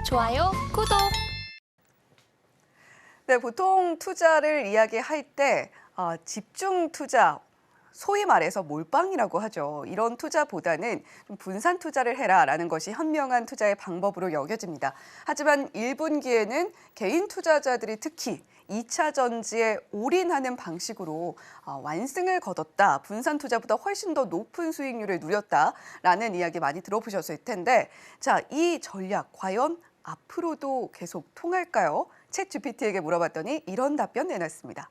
좋아요, 구독. 네, 보통 투자를 이야기할 때 집중 투자, 소위 말해서 몰빵이라고 하죠. 이런 투자보다는 좀 분산 투자를 해라라는 것이 현명한 투자의 방법으로 여겨집니다. 하지만 1분기에는 개인 투자자들이 특히 2차 전지에 올인하는 방식으로 완승을 거뒀다, 분산 투자보다 훨씬 더 높은 수익률을 누렸다라는 이야기 많이 들어보셨을 텐데, 자, 이 전략 과연 앞으로도 계속 통할까요? 챗GPT에게 물어봤더니 이런 답변 내놨습니다.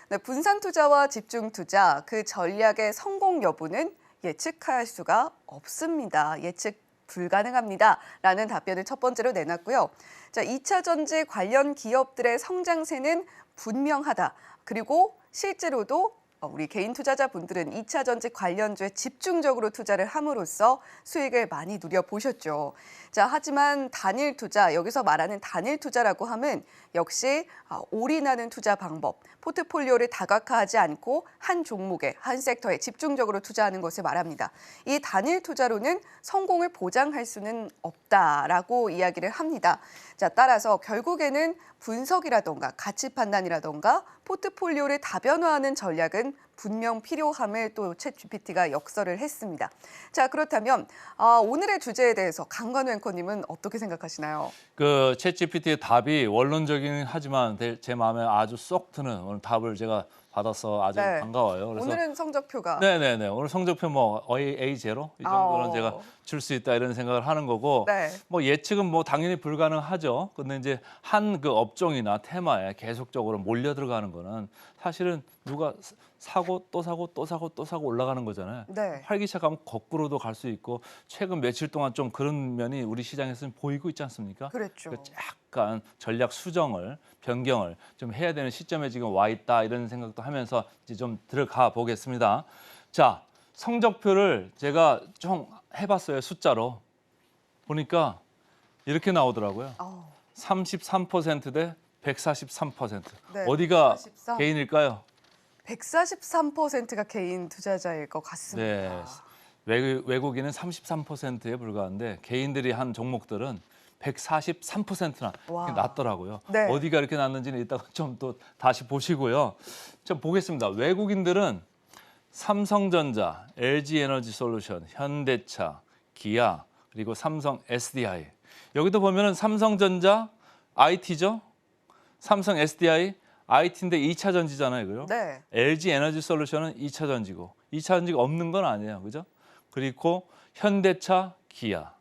네, 분산 투자와 집중 투자, 그 전략의 성공 여부는 예측할 수가 없습니다. 예측 불가능합니다. 라는 답변을 첫 번째로 내놨고요. 자, 2차 전지 관련 기업들의 성장세는 분명하다. 그리고 실제로도 우리 개인 투자자분들은 2차 전지 관련주에 집중적으로 투자를 함으로써 수익을 많이 누려보셨죠. 자, 하지만 단일 투자, 여기서 말하는 단일 투자라고 하면 역시 올인하는 투자 방법, 포트폴리오를 다각화하지 않고 한 종목에, 한 섹터에 집중적으로 투자하는 것을 말합니다. 이 단일 투자로는 성공을 보장할 수는 없다라고 이야기를 합니다. 자, 따라서 결국에는 분석이라던가 가치 판단이라던가 포트폴리오를 다변화하는 전략은 분명 필요함을 또 챗GPT가 역설을 했습니다. 자, 그렇다면 오늘의 주제에 대해서 강관우 앵커님은 어떻게 생각하시나요? 그 챗GPT의 답이 원론적이긴 하지만 제 마음에 아주 쏙 드는 오늘 답을 제가 받아서 아주 네. 반가워요. 그래서 오늘은 성적표가 네네네. 오늘 성적표 뭐 A0 이 정도는 제가 줄 수 있다 이런 생각을 하는 거고 네. 뭐 예측은 뭐 당연히 불가능하죠. 근데 이제 한 그 업종이나 테마에 계속적으로 몰려 들어가는 거는 사실은 누가 사고 또 사고 또 사고 또 사고 올라가는 거잖아요. 네. 활기차가면 거꾸로도 갈 수 있고 최근 며칠 동안 좀 그런 면이 우리 시장에서는 보이고 있지 않습니까? 그랬죠. 약간 전략 수정을 변경을 좀 해야 되는 시점에 지금 와 있다 이런 생각도 하면서 이제 좀 들어가 보겠습니다. 자, 성적표를 제가 좀 해봤어요. 숫자로 보니까 이렇게 나오더라고요. 33% 대 143%. 네, 어디가 143. 개인일까요? 143%가 개인 투자자일 것 같습니다. 네, 외국인은 33%에 불과한데 개인들이 한 종목들은 143%나 와. 이렇게 낮더라고요. 네. 어디가 이렇게 낮는지는 이따가 좀 또 다시 보시고요. 좀 보겠습니다. 외국인들은 삼성전자, LG에너지솔루션, 현대차, 기아, 그리고 삼성 SDI. 여기도 보면은 삼성전자 IT죠. 삼성 SDI IT인데 2차 전지잖아요, 그죠? 네. LG에너지솔루션은 2차 전지고 2차 전지가 없는 건 아니에요, 그죠? 그리고 현대차, 기아,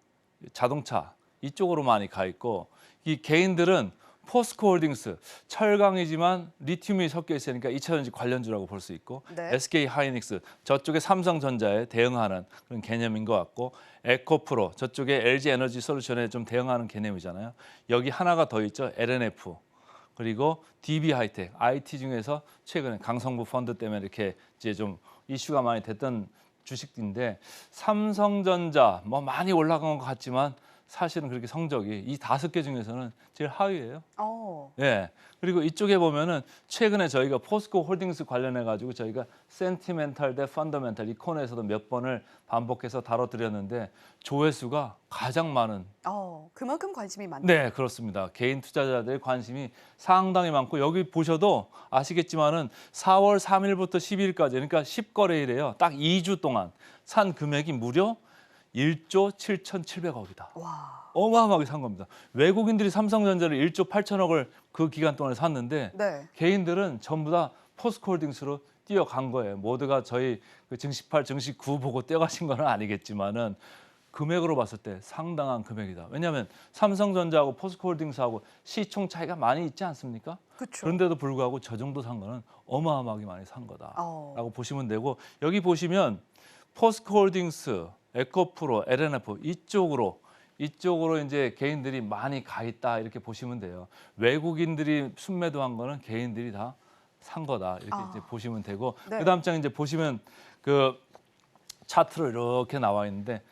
자동차 이쪽으로 많이 가 있고 이 개인들은 포스코홀딩스, 철강이지만 리튬이 섞여 있으니까 2차 전지 관련주라고 볼 수 있고 네. SK하이닉스 저쪽에 삼성전자에 대응하는 그런 개념인 것 같고 에코프로 저쪽에 LG에너지솔루션에 좀 대응하는 개념이잖아요. 여기 하나가 더 있죠. LNF. 그리고 DB하이텍, IT 중에서 최근에 강성구 펀드 때문에 이렇게 이제 좀 이슈가 많이 됐던 주식인데 삼성전자 뭐 많이 올라간 것 같지만 사실은 그렇게 성적이 이 5개 중에서는 제일 하위예요. 예. 그리고 이쪽에 보면은 최근에 저희가 포스코 홀딩스 관련해 가지고 저희가 센티멘탈 대 펀더멘탈 이 코너에서도 몇 번을 반복해서 다뤄드렸는데 조회수가 가장 많은. 그만큼 관심이 많네요. 네, 그렇습니다. 개인 투자자들의 관심이 상당히 많고 여기 보셔도 아시겠지만은 4월 3일부터 10일까지 그러니까 10거래일에요. 딱 2주 동안 산 금액이 무려 1조 7,700억이다. 와. 어마어마하게 산 겁니다. 외국인들이 삼성전자를 1조 8천억을 그 기간 동안에 샀는데 네. 개인들은 전부 다 포스코홀딩스로 뛰어간 거예요. 모두가 저희 그 증시 8, 증시 9 보고 뛰어가신 건 아니겠지만은 금액으로 봤을 때 상당한 금액이다. 왜냐하면 삼성전자하고 포스코홀딩스하고 시총 차이가 많이 있지 않습니까? 그렇죠. 그런데도 불구하고 저 정도 산 거는 어마어마하게 많이 산 거다라고 어. 보시면 되고 여기 보시면 포스코홀딩스, 에코프로, LNF 이쪽으로 이제 개인들이 많이 가 있다 이렇게 보시면 돼요. 외국인들이 순매도한 거는 개인들이 다 산 거다 이렇게 이제 보시면 되고 네. 그다음 장에 이제 보시면 그 차트로 이렇게 나와 있는데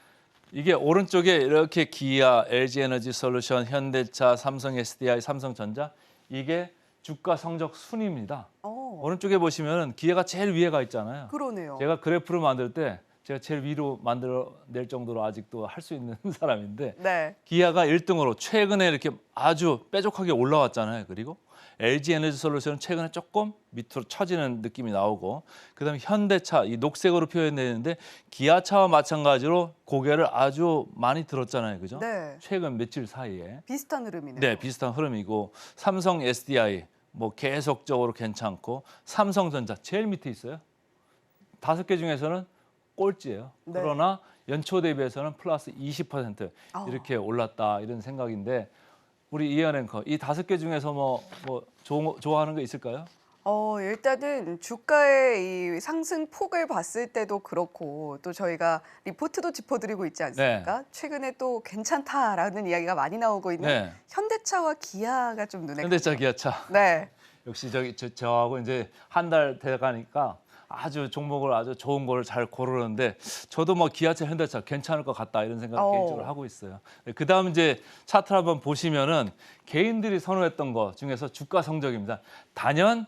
이게 오른쪽에 이렇게 기아, LG에너지솔루션, 현대차, 삼성 SDI, 삼성전자 이게 주가 성적 순위입니다. 오른쪽에 보시면 기아가 제일 위에 가 있잖아요. 그러네요. 제가 그래프를 만들 때 제가 제일 위로 만들어낼 정도로 아직도 할 수 있는 사람인데 네. 기아가 1등으로 최근에 이렇게 아주 뾰족하게 올라왔잖아요. 그리고 LG 에너지 솔루션은 최근에 조금 밑으로 처지는 느낌이 나오고 그다음에 현대차 이 녹색으로 표현되는데 기아차와 마찬가지로 고개를 아주 많이 들었잖아요. 그죠? 네. 최근 며칠 사이에. 비슷한 흐름이네요. 네, 비슷한 흐름이고 삼성 SDI 뭐 계속적으로 괜찮고 삼성전자 제일 밑에 있어요. 5개 중에서는 꼴찌예요. 네. 그러나 연초 대비해서는 플러스 20% 이렇게 올랐다 이런 생각인데 우리 이현 앵커 이 5개 중에서 뭐 좋아하는 거 있을까요? 일단은 주가의 이 상승 폭을 봤을 때도 그렇고 또 저희가 리포트도 짚어드리고 있지 않습니까? 최근에 또 괜찮다라는 이야기가 많이 나오고 있는 네. 현대차와 기아가 좀 눈에 현대차 기아차 네. 역시 저하고 이제 한 달 돼가니까 아주 종목을 아주 좋은 걸 잘 고르는데 저도 뭐 기아차, 현대차 괜찮을 것 같다 이런 생각을 개인적으로 하고 있어요. 그다음 이제 차트를 한번 보시면은 개인들이 선호했던 것 중에서 주가 성적입니다. 단연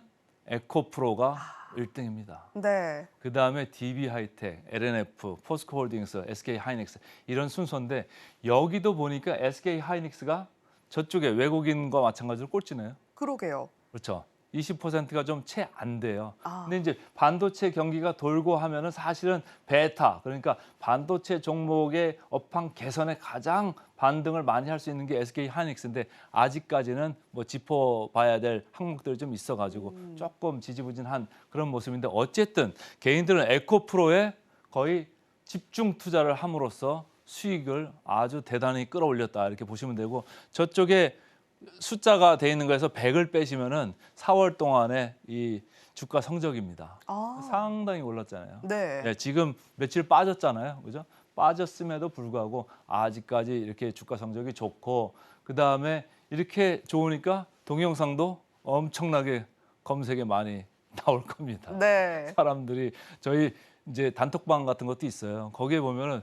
에코프로가 1등입니다. 네. 그다음에 DB하이텍, LNF, 포스코홀딩스, SK하이닉스 이런 순서인데 여기도 보니까 SK하이닉스가 저쪽에 외국인과 마찬가지로 꼴찌네요. 그러게요. 그렇죠. 20%가 좀 채 안 돼요. 아. 근데 이제 반도체 경기가 돌고 하면은 사실은 베타 그러니까 반도체 종목의 업황 개선에 가장 반등을 많이 할 수 있는 게 SK 하이닉스인데 아직까지는 뭐 짚어봐야 될 항목들이 좀 있어가지고 조금 지지부진한 그런 모습인데 어쨌든 개인들은 에코프로에 거의 집중 투자를 함으로써 수익을 아주 대단히 끌어올렸다 이렇게 보시면 되고 저쪽에 숫자가 돼 있는 거에서 100을 빼시면은 4월 동안에 이 주가 성적입니다. 상당히 올랐잖아요. 네. 네, 지금 며칠 빠졌잖아요. 그죠? 빠졌음에도 불구하고 아직까지 이렇게 주가 성적이 좋고 그다음에 이렇게 좋으니까 동영상도 엄청나게 검색에 많이 나올 겁니다. 네. 사람들이 저희 이제 단톡방 같은 것도 있어요. 거기에 보면은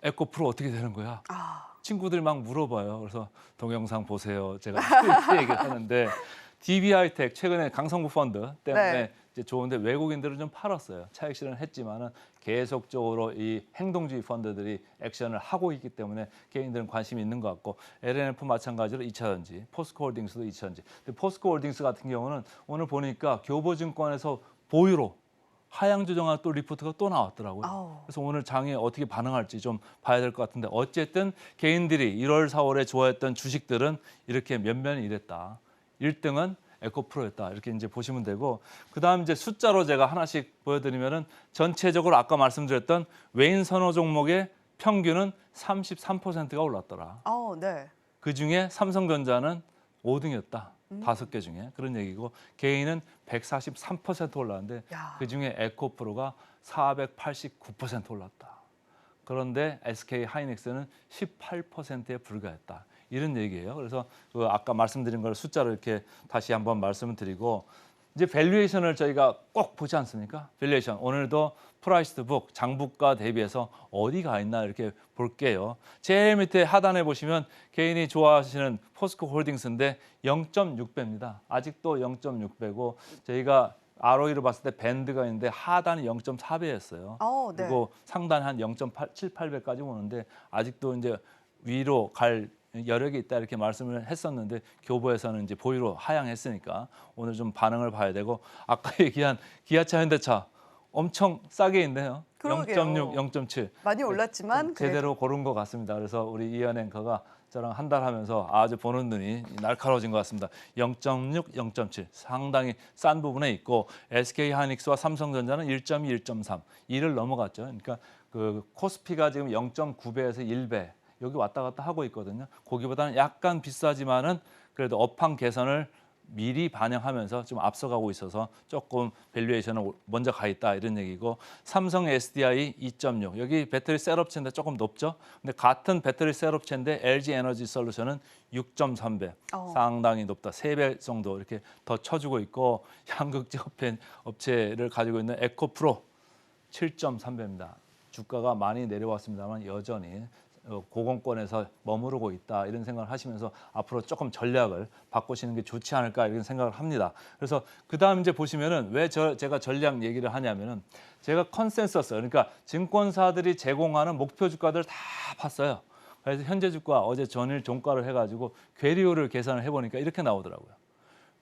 에코프로 어떻게 되는 거야? 친구들 막 물어봐요. 그래서 동영상 보세요. 제가 이렇게 얘기를 하는데 DB하이텍 최근에 강성구 펀드 때문에 네. 이제 좋은데 외국인들은 좀 팔았어요. 차익 실현을 했지만은 계속적으로 이 행동주의 펀드들이 액션을 하고 있기 때문에 개인들은 관심이 있는 것 같고 LNF 마찬가지로 2차전지, 포스코홀딩스도 2차전지. 근데 포스코홀딩스 같은 경우는 오늘 보니까 교보증권에서 보유로 하향 조정한 또 리포트가 또 나왔더라고요. 그래서 오늘 장에 어떻게 반응할지 좀 봐야 될 것 같은데 어쨌든 개인들이 1월, 4월에 좋아했던 주식들은 이렇게 면면이 이랬다. 1등은 에코프로였다. 이렇게 이제 보시면 되고 그다음 이제 숫자로 제가 하나씩 보여드리면은 전체적으로 아까 말씀드렸던 외인 선호 종목의 평균은 33%가 올랐더라. 네. 그 중에 삼성전자는 5등이었다. 5개 중에 그런 얘기고 개인은 143% 올랐는데 야. 그 중에 에코프로가 489% 올랐다. 그런데 SK 하이닉스는 18%에 불과했다. 이런 얘기예요. 그래서 그 아까 말씀드린 걸 숫자로 이렇게 다시 한번 말씀을 드리고 이제 밸류에이션을 저희가 꼭 보지 않습니까? 밸류에이션 오늘도 프라이스 북 장부가 대비해서 어디가 있나 이렇게 볼게요. 제일 밑에 하단에 보시면 개인이 좋아하시는 포스코 홀딩스인데 0.6배입니다. 아직도 0.6배고 저희가 ROE를 봤을 때 밴드가 있는데 하단이 0.4배였어요. 네. 그리고 상단 한 0.78배까지 오는데 아직도 이제 위로 갈 여력이 있다 이렇게 말씀을 했었는데 교보에서는 이제 보유로 하향했으니까 오늘 좀 반응을 봐야 되고 아까 얘기한 기아차, 현대차 엄청 싸게 있네요. 그러게요. 0.6, 0.7 많이 올랐지만 제대로 고른 것 같습니다. 그래서 우리 이현 앵커가 저랑 한 달 하면서 아주 보는 눈이 날카로워진 것 같습니다. 0.6, 0.7 상당히 싼 부분에 있고 SK 하이닉스와 삼성전자는 1.2, 1.3 2를 넘어갔죠. 그러니까 그 코스피가 지금 0.9배에서 1배 여기 왔다 갔다 하고 있거든요. 거기보다는 약간 비싸지만은 그래도 업황 개선을 미리 반영하면서 좀 앞서가고 있어서 조금 밸류에이션은 먼저 가 있다 이런 얘기고 삼성 SDI 2.6 여기 배터리 셋업체인데 조금 높죠. 근데 같은 배터리 셋업체인데 LG 에너지 솔루션은 6.3배 상당히 높다. 3배 정도 이렇게 더 쳐주고 있고 양극재 업체를 가지고 있는 에코프로 7.3배입니다. 주가가 많이 내려왔습니다만 여전히 고공권에서 머무르고 있다 이런 생각을 하시면서 앞으로 조금 전략을 바꾸시는 게 좋지 않을까 이런 생각을 합니다. 그래서 그다음 이제 보시면은 왜 제가 전략 얘기를 하냐면은 제가 컨센서스 그러니까 증권사들이 제공하는 목표 주가들 다 봤어요. 그래서 현재 주가 어제 전일 종가를 해가지고 괴리율을 계산을 해보니까 이렇게 나오더라고요.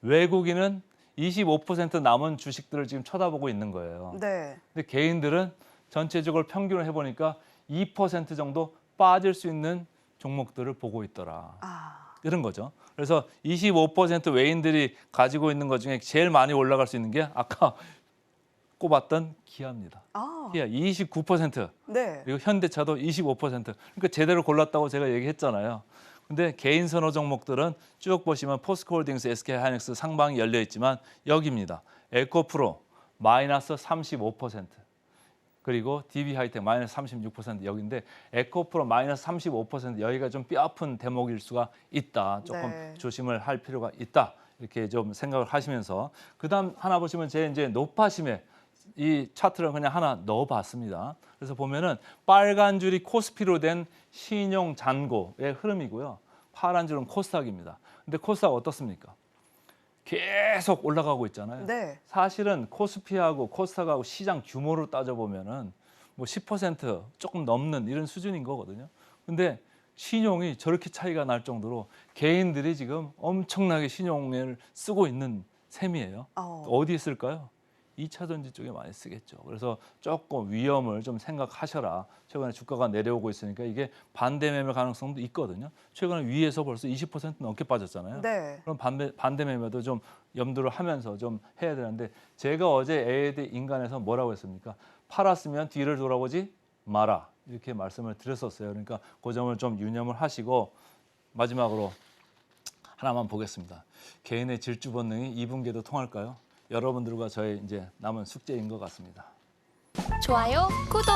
외국인은 25% 남은 주식들을 지금 쳐다보고 있는 거예요. 네. 근데 개인들은 전체적으로 평균을 해보니까 2% 정도 빠질 수 있는 종목들을 보고 있더라. 아, 이런 거죠. 그래서 25% 외인들이 가지고 있는 것 중에 제일 많이 올라갈 수 있는 게 아까 꼽았던 기아입니다. 아, 기아 29%, 네. 그리고 현대차도 25%. 그러니까 제대로 골랐다고 제가 얘기했잖아요. 근데 개인 선호 종목들은 쭉 보시면 포스코홀딩스, SK하이닉스 상방이 열려 있지만 여기입니다. 에코프로 마이너스 35%. 그리고 DB하이텍 마이너스 36% 여기인데 에코프로 마이너스 35% 여기가 좀 뼈아픈 대목일 수가 있다. 조금 네. 조심을 할 필요가 있다. 이렇게 좀 생각을 하시면서 그다음 하나 보시면 제 이제 노파심에 이 차트를 그냥 하나 넣어봤습니다. 그래서 보면은 빨간 줄이 코스피로 된 신용 잔고의 흐름이고요. 파란 줄은 코스닥입니다. 근데 코스닥 어떻습니까? 계속 올라가고 있잖아요. 네. 사실은 코스피하고 코스닥하고 시장 규모로 따져보면은 뭐 10% 조금 넘는 이런 수준인 거거든요. 근데 신용이 저렇게 차이가 날 정도로 개인들이 지금 엄청나게 신용을 쓰고 있는 셈이에요. 어디에 쓸까요? 2차 전지 쪽에 많이 쓰겠죠. 그래서 조금 위험을 좀 생각하셔라. 최근에 주가가 내려오고 있으니까 이게 반대 매매 가능성도 있거든요. 최근에 위에서 벌써 20% 넘게 빠졌잖아요. 네. 그럼 반대 매매도 좀 염두를 하면서 좀 해야 되는데 제가 어제 에이드 인간에서 뭐라고 했습니까? 팔았으면 뒤를 돌아보지 마라. 이렇게 말씀을 드렸었어요. 그러니까 그 점을 좀 유념을 하시고 마지막으로 하나만 보겠습니다. 개인의 질주 본능이 2분기에도 통할까요? 여러분들과 저의 이제 남은 숙제인 것 같습니다. 좋아요, 구독.